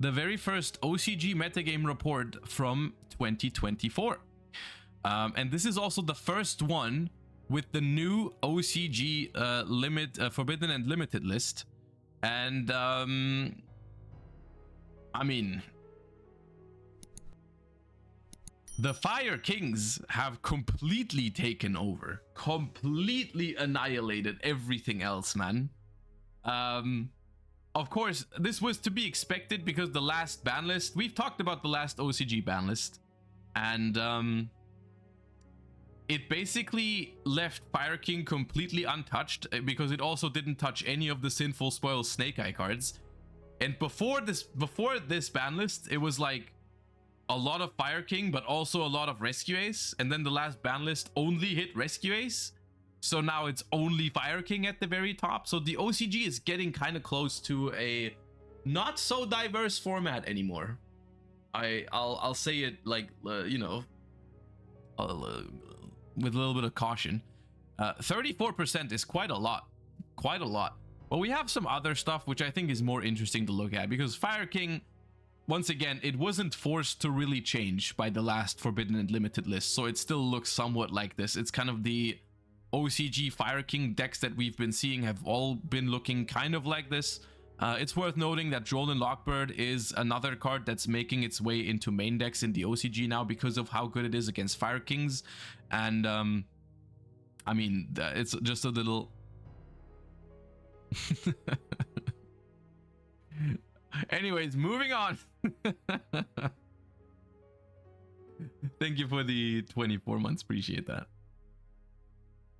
the very first OCG metagame report from 2024. And this is also the first one with the new OCG Forbidden and Limited list. And I mean, the Fire Kings have completely taken over, completely annihilated everything else, man. Of course, this was to be expected because the last ban list, we've talked about the last OCG ban list, and it basically left Fire King completely untouched because it also didn't touch any of the Sinful Spoil Snake Eye cards. And before this ban list, it was like a lot of Fire King, but also a lot of Rescue Ace. And then the last ban list only hit Rescue Ace. So now it's only Fire King at the very top. So the OCG is getting kind of close to a not so diverse format anymore. I'll say it like, you know, with a little bit of caution. 34% is quite a lot. But we have some other stuff which I think is more interesting to look at, because Fire King, once again, it wasn't forced to really change by the last Forbidden and Limited list, so it still looks somewhat like this. It's kind of the OCG Fire King decks that we've been seeing have all been looking kind of like this. It's worth noting that Droll and Lockbird is another card that's making its way into main decks in the OCG now because of how good it is against Fire Kings. And I mean, it's just a little... Anyways, moving on. Thank you for the 24 months. Appreciate that.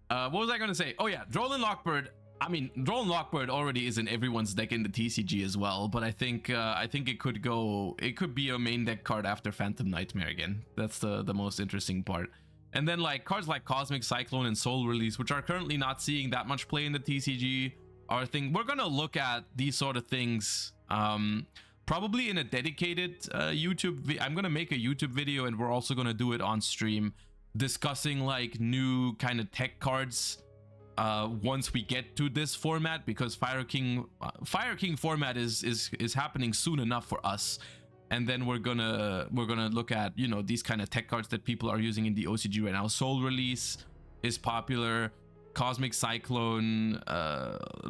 What was I going to say? Oh yeah, Droll and Lockbird. I mean, Droll and Lockbird already is in everyone's deck in the TCG as well, but I think it could go. It could be a main deck card after Phantom Nightmare again. That's the most interesting part. And then like cards like Cosmic Cyclone and Soul Release, which are currently not seeing that much play in the TCG, are a thing. We're gonna look at these sort of things probably in a dedicated YouTube. I'm gonna make a YouTube video, and we're also gonna do it on stream, discussing like new kind of tech cards once we get to this format, because Fire King format is happening soon enough for us. And then we're gonna look at, you know, these kind of tech cards that people are using in the OCG right now. Soul Release is popular. Cosmic Cyclone,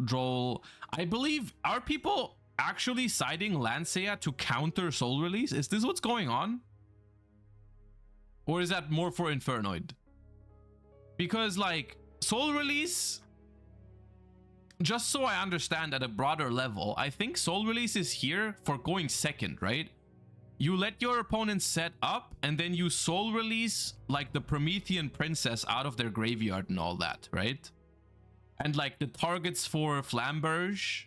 Droll. I believe, are people actually siding Lancea to counter Soul Release? Is this what's going on? Or is that more for Infernoid? Because like Soul Release, just so I understand at a broader level, I think Soul Release is here for going second, right? You let your opponent set up, and then you Soul Release like the Promethean Princess out of their graveyard and all that, right? And like the targets for Flamberge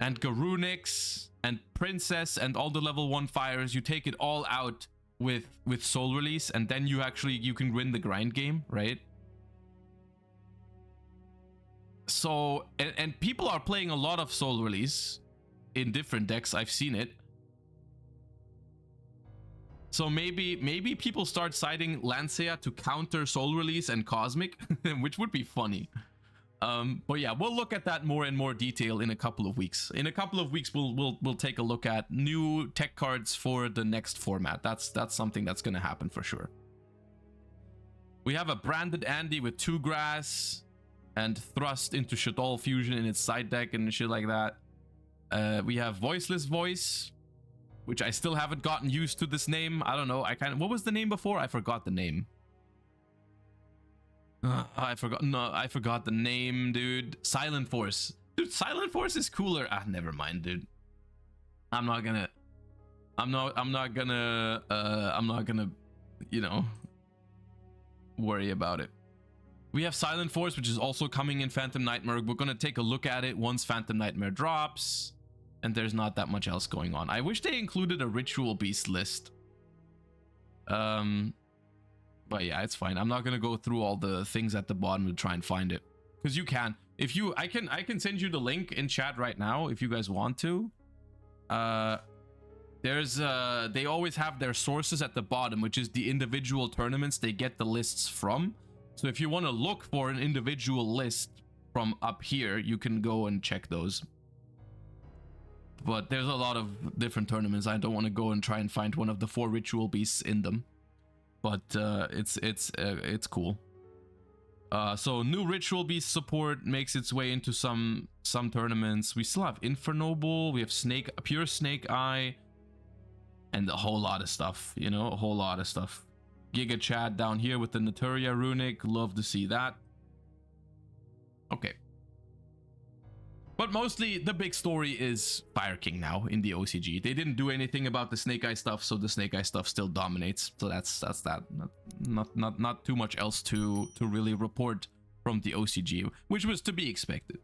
and Garunix and Princess and all the level 1 fires, you take it all out with Soul Release, and then you can win the grind game, right? So, and people are playing a lot of Soul Release in different decks. I've seen it. So maybe people start siding Lancea to counter Soul Release and Cosmic, which would be funny. But yeah, we'll look at that more in more detail in a couple of weeks. In a couple of weeks, we'll take a look at new tech cards for the next format. That's something that's gonna happen for sure. We have a Branded Andy with 2 grass and Thrust into Shaddoll Fusion in its side deck and shit like that. We have Voiceless Voice, which I still haven't gotten used to this name. I don't know. What was the name before? I forgot the name. I forgot the name, dude. Silent Force. Dude, Silent Force is cooler. Never mind, dude. I'm not gonna, you know, worry about it. We have Silent Force, which is also coming in Phantom Nightmare. We're gonna take a look at it once Phantom Nightmare drops. And there's not that much else going on. I wish they included a Ritual Beast list. But yeah, it's fine. I'm not gonna go through all the things at the bottom to try and find it, because you can. If you, I can send you the link in chat right now if you guys want to. They always have their sources at the bottom, which is the individual tournaments they get the lists from. So if you want to look for an individual list from up here, you can go and check those. but there's a lot of different tournaments. I don't want to go and try and find one of the 4 ritual beasts in them, but it's cool. So new ritual beast support makes its way into some tournaments. We still have Infernoble, we have pure Snake Eye, and a whole lot of stuff, you know, a whole lot of stuff. Giga Chad down here with the Naturia runic, love to see that. Okay. But mostly the big story is Fire King now in the OCG. They didn't do anything about the Snake Eye stuff, so the Snake Eye stuff still dominates. So that's that. Not too much else to really report from the OCG, which was to be expected.